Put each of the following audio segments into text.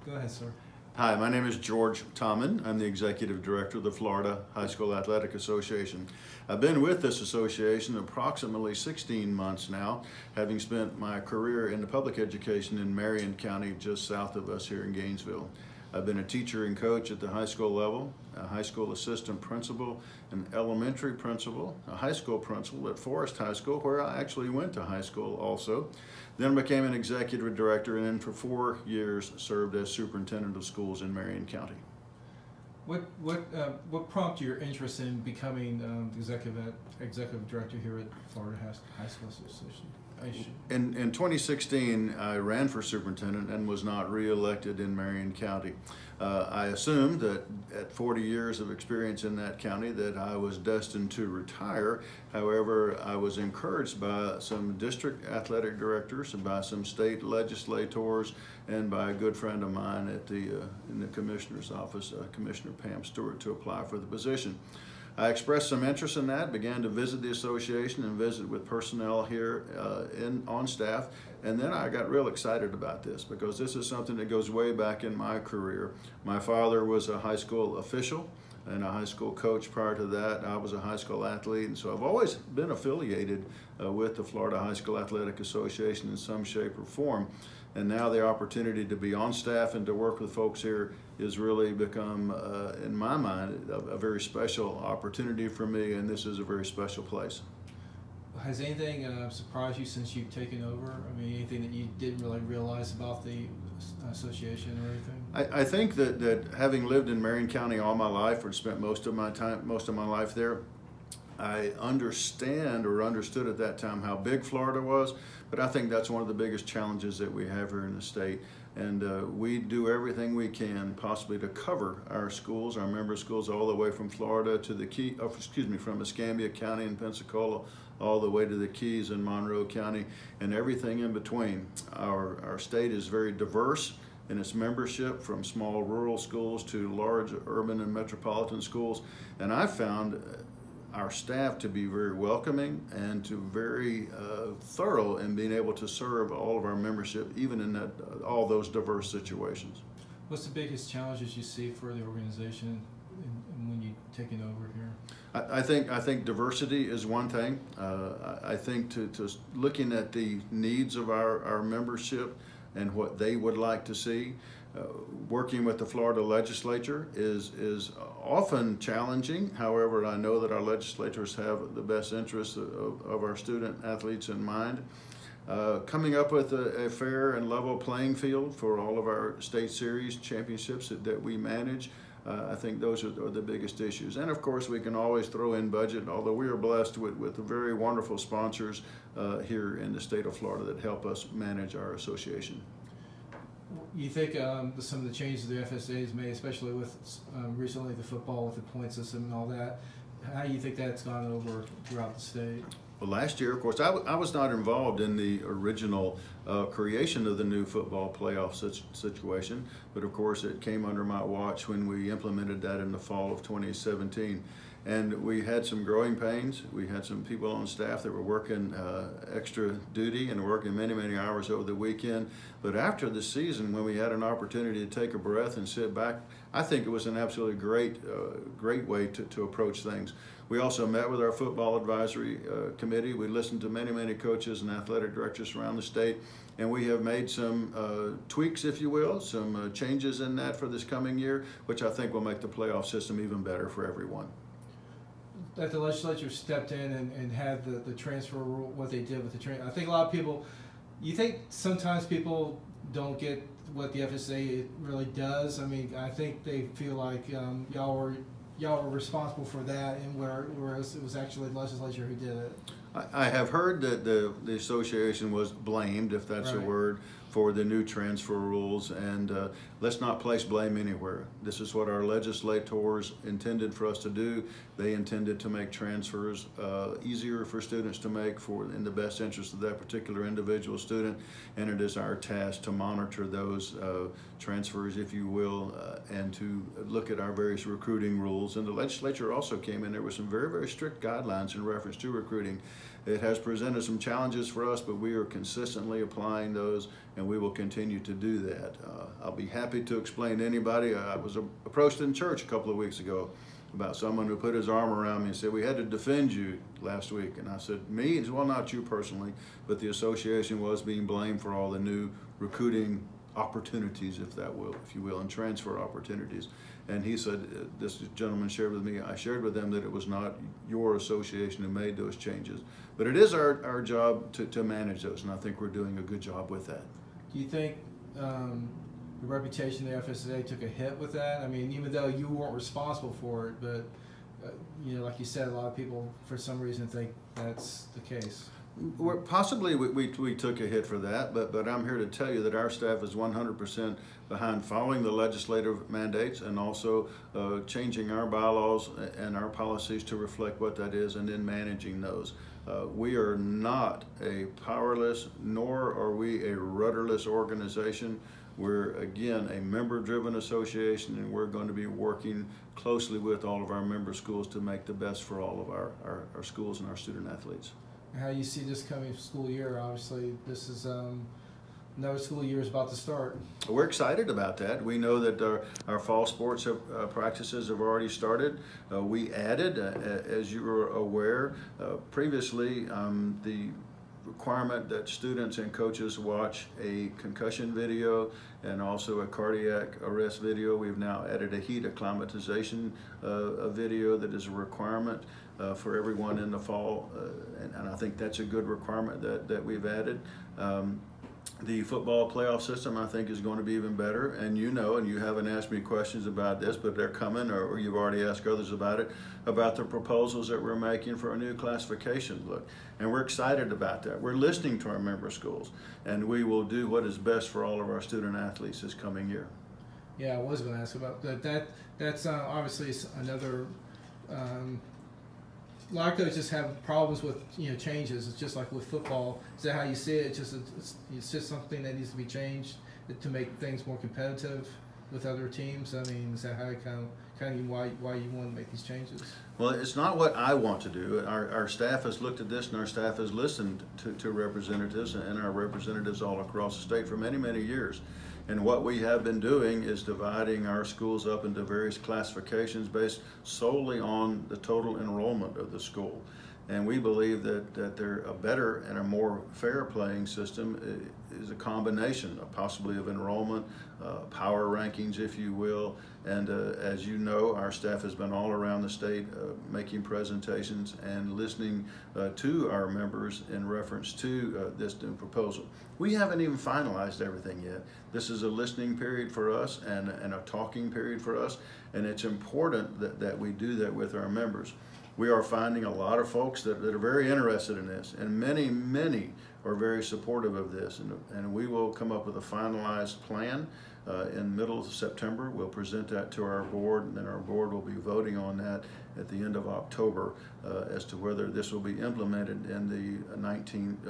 Go ahead, sir. Hi, my name is George Tomyn. I'm the Executive Director of the Florida High School Athletic Association. I've been with this association approximately 16 months now, having spent my career in the public education in Marion County, just south of us here in Gainesville. I've been a teacher and coach at the high school level, a high school assistant principal, an elementary principal, a high school principal at Forest High School, where I actually went to high school also. Then became an executive director, and then for 4 years served as superintendent of schools in Marion County. What prompted your interest in becoming the executive director here at Florida High School Association? In 2016, I ran for superintendent and was not re-elected in Marion County. I assumed that at 40 years of experience in that county that I was destined to retire. However, I was encouraged by some district athletic directors and by some state legislators and by a good friend of mine at in the commissioner's office, Commissioner Pam Stewart, to apply for the position. I expressed some interest in that, began to visit the association and visit with personnel here on staff, and then I got real excited about this because this is something that goes way back in my career. My father was a high school official and a high school coach prior to that. I was a high school athlete, and so I've always been affiliated with the Florida High School Athletic Association in some shape or form. And now the opportunity to be on staff and to work with folks here has really become, in my mind, a very special opportunity for me, and this is a very special place. Has anything surprised you since you've taken over? I mean, anything that you didn't really realize about the association or anything? I think that having lived in Marion County all my life, or spent most of my life there, I understand or understood at that time how big Florida was, but I think that's one of the biggest challenges that we have here in the state. And we do everything we can possibly to cover our schools, our member schools, all the way from Florida to the from Escambia County in Pensacola, all the way to the Keys in Monroe County, and everything in between. Our state is very diverse in its membership, from small rural schools to large urban and metropolitan schools, and I've found our staff to be very welcoming and to very thorough in being able to serve all of our membership, even in all those diverse situations. What's the biggest challenges you see for the organization when you're taking over here? I think diversity is one thing. I think to looking at the needs of our membership and what they would like to see. Working with the Florida legislature is often challenging. However, I know that our legislators have the best interests of our student athletes in mind. Coming up with a fair and level playing field for all of our state series championships that we manage. I think those are the biggest issues. And of course, we can always throw in budget, although we are blessed with very wonderful sponsors here in the state of Florida that help us manage our association. You think some of the changes the FHSAA has made, especially with recently the football with the point system and all that, how do you think that's gone over throughout the state? Well, last year, of course, I was not involved in the original creation of the new football playoff situation, but of course it came under my watch when we implemented that in the fall of 2017. And we had some growing pains. We had some people on staff that were working extra duty and working many, many hours over the weekend. But after the season, when we had an opportunity to take a breath and sit back, I think it was an absolutely great way to approach things. We also met with our football advisory committee. We listened to many, many coaches and athletic directors around the state, and we have made some tweaks, if you will, some changes in that for this coming year, which I think will make the playoff system even better for everyone. That the legislature stepped in and had the transfer rule, what they did with the transfer. I think a lot of people, you think sometimes people don't get what the FHSAA really does. I mean, I think they feel like y'all were responsible for that, and whereas it was actually the legislature who did it. I have heard that the association was blamed, if that's a word, for the new transfer rules, and let's not place blame anywhere. This is what our legislators intended for us to do. They intended to make transfers easier for students to make in the best interest of that particular individual student, and it is our task to monitor those transfers, if you will, and to look at our various recruiting rules. And the legislature also came in, there were some very, very strict guidelines in reference to recruiting. It has presented some challenges for us, but we are consistently applying those and we will continue to do that. I'll be happy to explain to anybody. I was approached in church a couple of weeks ago about someone who put his arm around me and said, "We had to defend you last week." And I said, "Me?" He said, "Well, not you personally, but the association was being blamed for all the new recruiting opportunities, if you will, and transfer opportunities." And he said, this gentleman shared with me, I shared with them that it was not your association who made those changes, but it is our job to manage those, and I think we're doing a good job with that. Do you think the reputation of the FHSAA took a hit with that? I mean, even though you weren't responsible for it, but like you said, a lot of people for some reason think that's the case. Possibly we took a hit for that, but I'm here to tell you that our staff is 100% behind following the legislative mandates and also changing our bylaws and our policies to reflect what that is, and then managing those. We are not a powerless, nor are we a rudderless organization. We're, again, a member-driven association, and we're going to be working closely with all of our member schools to make the best for all of our schools and our student athletes. How you see this coming school year? Obviously, this is another school year is about to start. We're excited about that. We know that our fall sports practices have already started. We added, as you are aware, previously the requirement that students and coaches watch a concussion video and also a cardiac arrest video. We've now added a heat acclimatization video that is a requirement for everyone in the fall, and I think that's a good requirement that we've added. The football playoff system, I think, is going to be even better, and you haven't asked me questions about this, but they're coming, or you've already asked others about it, about the proposals that we're making for a new classification book, and we're excited about that. We're listening to our member schools, and we will do what is best for all of our student athletes this coming year. Yeah, I was going to ask about that. That's obviously another. A lot of coaches have problems with changes. It's just like with football. Is that how you see it? It's just something that needs to be changed to make things more competitive with other teams. I mean, is that how it kind of why you want to make these changes? Well, it's not what I want to do. Our staff has looked at this, and our staff has listened to representatives and our representatives all across the state for many, many years. And what we have been doing is dividing our schools up into various classifications based solely on the total enrollment of the school. And we believe that a better and a more fair playing system is a combination of possibly of enrollment, power rankings, if you will. And as you know, our staff has been all around the state making presentations and listening to our members in reference to this new proposal. We haven't even finalized everything yet. This is a listening period for us and a talking period for us, and it's important that we do that with our members. We are finding a lot of folks that are very interested in this, and many are very supportive of this, and we will come up with a finalized plan in middle of September. We'll present that to our board, and then our board will be voting on that at the end of October as to whether this will be implemented in the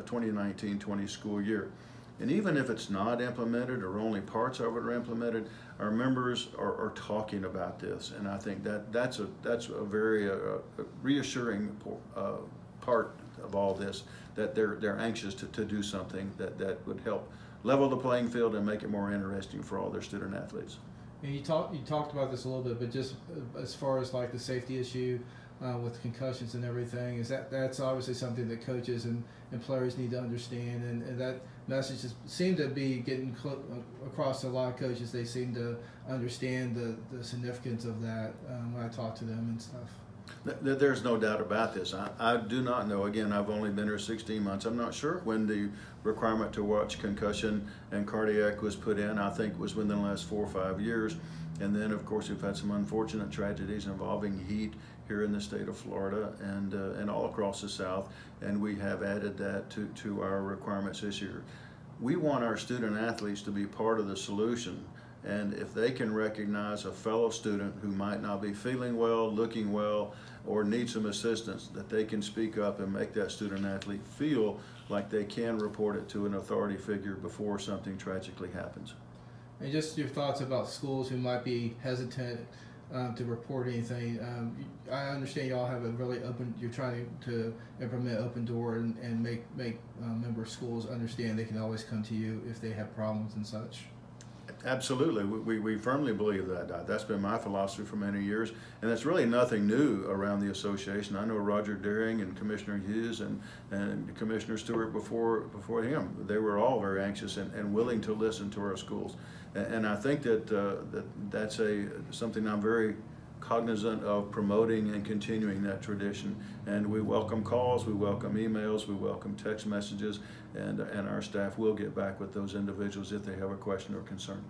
2019-20 school year. And even if it's not implemented or only parts of it are implemented, our members are talking about this, and I think that's a very reassuring part of all this, that they're anxious to do something that would help level the playing field and make it more interesting for all their student athletes. And you talked about this a little bit, but just as far as like the safety issue with concussions and everything, that's obviously something that coaches and players need to understand, and that message seemed to be getting across to a lot of coaches. They seem to understand the significance of that when I talk to them and stuff. There's no doubt about this. I do not know. Again, I've only been here 16 months. I'm not sure when the requirement to watch concussion and cardiac was put in. I think it was within the last 4 or 5 years. And then, of course, we've had some unfortunate tragedies involving heat here in the state of Florida and all across the South. And we have added that to our requirements this year. We want our student athletes to be part of the solution. And if they can recognize a fellow student who might not be feeling well, looking well, or need some assistance, that they can speak up and make that student athlete feel like they can report it to an authority figure before something tragically happens. And just your thoughts about schools who might be hesitant to report anything. I understand y'all have a really open. You're trying to implement open door and make member schools understand they can always come to you if they have problems and such. Absolutely. We firmly believe that. That's been my philosophy for many years, and it's really nothing new around the association. I know Roger Deering and Commissioner Hughes and Commissioner Stewart before him. They were all very anxious and willing to listen to our schools. And I think that's something I'm very cognizant of promoting and continuing that tradition. And we welcome calls, we welcome emails, we welcome text messages, and our staff will get back with those individuals if they have a question or concern.